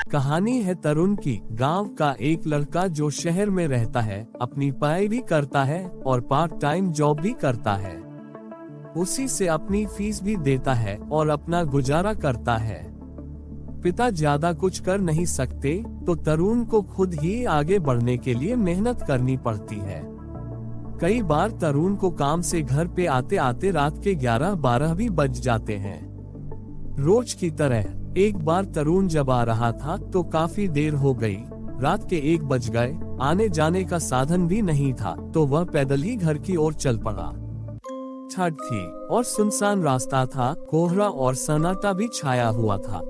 कहानी है तरुण की। गांव का एक लड़का जो शहर में रहता है, अपनी पढ़ाई भी करता है और पार्ट टाइम जॉब भी करता है। उसी से अपनी फीस भी देता है और अपना गुजारा करता है। पिता ज्यादा कुछ कर नहीं सकते, तो तरुण को खुद ही आगे बढ़ने के लिए मेहनत करनी पड़ती है। कई बार तरुण को काम से घर पे आते आते रात के 11-12 भी बज जाते हैं। रोज की तरह एक बार तरुण जब आ रहा था तो काफी देर हो गई। रात के 1 बज गए। आने जाने का साधन भी नहीं था, तो वह पैदल ही घर की ओर चल पड़ा। ठंड थी और सुनसान रास्ता था। कोहरा और सन्नाटा भी छाया हुआ था।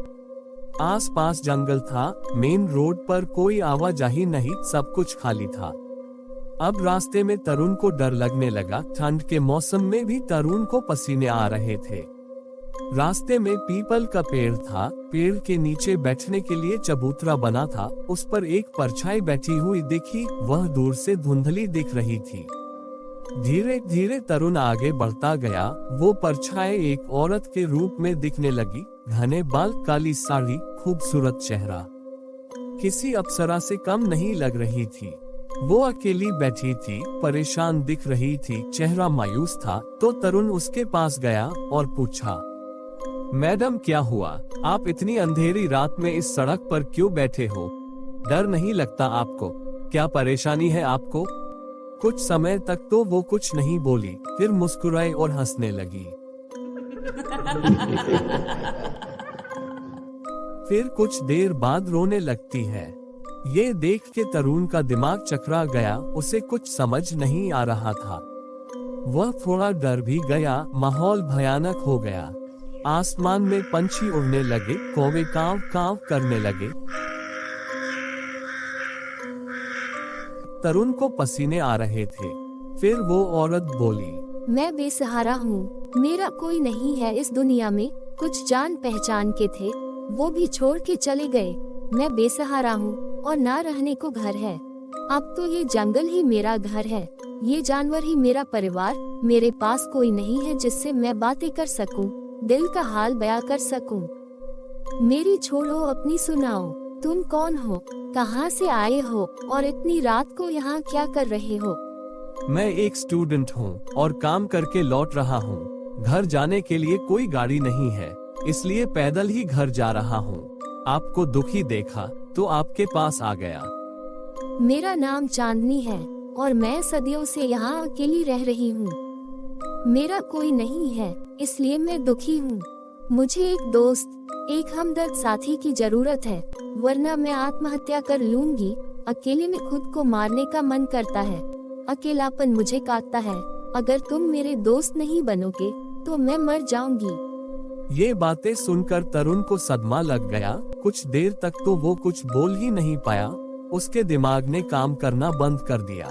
आसपास जंगल था। मेन रोड पर कोई आवाजाही नहीं, सब कुछ खाली था। अब रास्ते में तरुण को डर लगने लगा। ठंड के मौसम में भी तरुण को पसीने आ रहे थे। रास्ते में पीपल का पेड़ था। पेड़ के नीचे बैठने के लिए चबूतरा बना था। उस पर एक परछाई बैठी हुई दिखी। वह दूर से धुंधली दिख रही थी। धीरे धीरे तरुण आगे बढ़ता गया। वो परछाई एक औरत के रूप में दिखने लगी। घने बाल, काली साड़ी, खूबसूरत चेहरा। किसी अप्सरा से कम नहीं लग रही थी। वो अकेली बैठी थी, परेशान दिख रही थी, चेहरा मायूस था। तो तरुण उसके पास गया और पूछा, मैडम क्या हुआ? आप इतनी अंधेरी रात में इस सड़क पर क्यों बैठे हो? डर नहीं लगता आपको? क्या परेशानी है आपको? कुछ समय तक तो वो कुछ नहीं बोली, फिर मुस्कुराई और हंसने लगी। फिर कुछ देर बाद रोने लगती है। ये देख के तरुण का दिमाग चकरा गया। उसे कुछ समझ नहीं आ रहा था। वह थोड़ा डर भी गया। माहौल भयानक हो गया। आसमान में पंछी उड़ने लगे, कौवे कांव कांव करने लगे। तरुण को पसीने आ रहे थे। फिर वो औरत बोली, मैं बेसहारा हूँ, मेरा कोई नहीं है इस दुनिया में। कुछ जान पहचान के थे, वो भी छोड़ के चले गए। मैं बेसहारा हूँ और ना रहने को घर है। अब तो ये जंगल ही मेरा घर है, ये जानवर ही मेरा परिवार। मेरे पास कोई नहीं है जिससे मैं बातें कर सकूं, दिल का हाल बयां कर सकूं। मेरी छोड़ो, अपनी सुनाओ। तुम कौन हो, कहाँ से आए हो और इतनी रात को यहाँ क्या कर रहे हो? मैं एक स्टूडेंट हूँ और काम करके लौट रहा हूँ। घर जाने के लिए कोई गाड़ी नहीं है, इसलिए पैदल ही घर जा रहा हूँ। आपको दुखी देखा तो आपके पास आ गया। मेरा नाम चांदनी है और मैं सदियों से यहाँ अकेली रह रही हूँ। मेरा कोई नहीं है, इसलिए मैं दुखी हूँ। मुझे एक दोस्त, एक हमदर्द साथी की जरूरत है, वरना मैं आत्महत्या कर लूंगी। अकेले में खुद को मारने का मन करता है। अकेलापन मुझे काटता है। अगर तुम मेरे दोस्त नहीं बनोगे तो मैं मर जाऊंगी। ये बातें सुनकर तरुण को सदमा लग गया। कुछ देर तक तो वो कुछ बोल ही नहीं पाया। उसके दिमाग ने काम करना बंद कर दिया।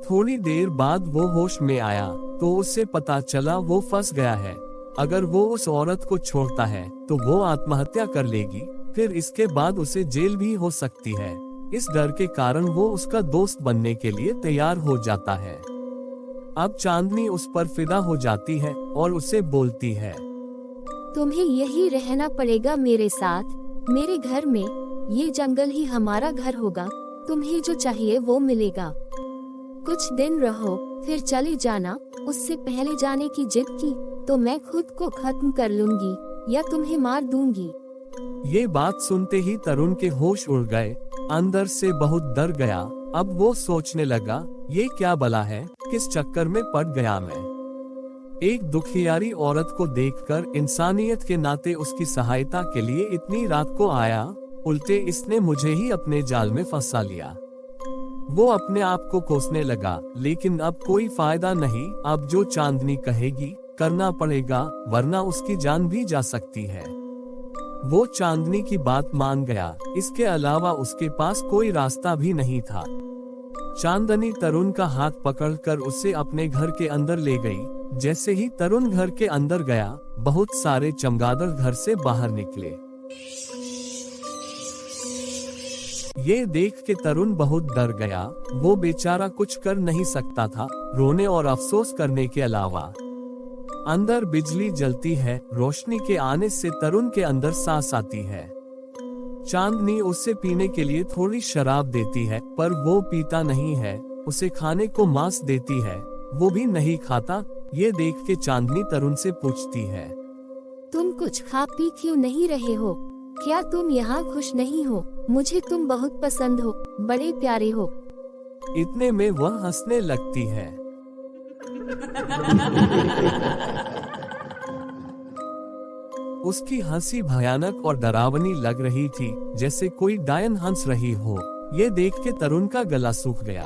थोड़ी देर बाद वो होश में आया तो उसे पता चला वो फंस गया है। अगर वो उस औरत को छोड़ता है तो वो आत्महत्या कर लेगी, फिर इसके बाद उसे जेल भी हो सकती है। इस डर के कारण वो उसका दोस्त बनने के लिए तैयार हो जाता है। अब चांदनी उस पर फिदा हो जाती है और उसे बोलती है, तुम्हें यही रहना पड़ेगा मेरे साथ, मेरे घर में। ये जंगल ही हमारा घर होगा। तुम्हें जो चाहिए वो मिलेगा। कुछ दिन रहो, फिर चले जाना। उससे पहले जाने की जिद की तो मैं खुद को खत्म कर लूंगी या तुम्हें मार दूंगी। ये बात सुनते ही तरुण के होश उड़ गए। अंदर से बहुत डर गया। अब वो सोचने लगा, ये क्या बला है, किस चक्कर में पड़ गया मैं। एक दुखियारी औरत को देखकर इंसानियत के नाते उसकी सहायता के लिए इतनी रात को आया, उल्टे इसने मुझे ही अपने जाल में फंसा लिया। वो अपने आप को कोसने लगा, लेकिन अब कोई फायदा नहीं। अब जो चांदनी कहेगी करना पड़ेगा, वरना उसकी जान भी जा सकती है। वो चांदनी की बात मान गया। इसके अलावा उसके पास कोई रास्ता भी नहीं था। चांदनी तरुण का हाथ पकड़कर उसे अपने घर के अंदर ले गई। जैसे ही तरुण घर के अंदर गया, बहुत सारे चमगादड़ घर से बाहर निकले। ये देख के तरुण बहुत डर गया। वो बेचारा कुछ कर नहीं सकता था, रोने और अफसोस करने के अलावा। अंदर बिजली जलती है। रोशनी के आने से तरुण के अंदर सांस आती है। चांदनी उससे पीने के लिए थोड़ी शराब देती है, पर वो पीता नहीं है। उसे खाने को मांस देती है, वो भी नहीं खाता। ये देख के चांदनी तरुण से पूछती है, तुम कुछ खा पी क्यों नहीं रहे हो? क्या तुम यहाँ खुश नहीं हो? मुझे तुम बहुत पसंद हो, बड़े प्यारे हो। इतने में वह हंसने लगती है। उसकी हंसी भयानक और डरावनी लग रही थी, जैसे कोई डायन हंस रही हो। ये देख के तरुण का गला सूख गया।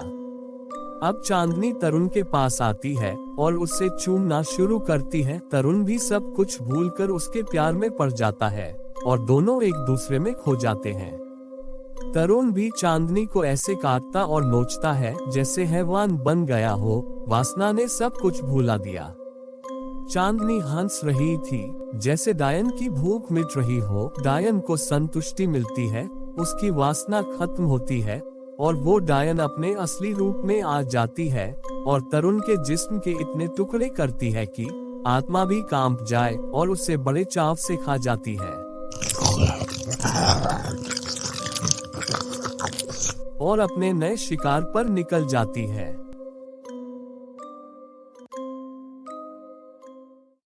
अब चांदनी तरुण के पास आती है और उससे चूमना शुरू करती है। तरुण भी सब कुछ भूलकर उसके प्यार में पड़ जाता है और दोनों एक दूसरे में खो जाते हैं। तरुण भी चांदनी को ऐसे काटता और नोचता है जैसे हैवान बन गया हो। वासना ने सब कुछ भुला दिया। चांदनी हंस रही थी जैसे डायन की भूख मिट रही हो। डायन को संतुष्टि मिलती है, उसकी वासना खत्म होती है और वो डायन अपने असली रूप में आ जाती है और तरुण के जिस्म के इतने टुकड़े करती है कि आत्मा भी कांप जाए और उसे बड़े चाव से खा जाती है और अपने नए शिकार पर निकल जाती है।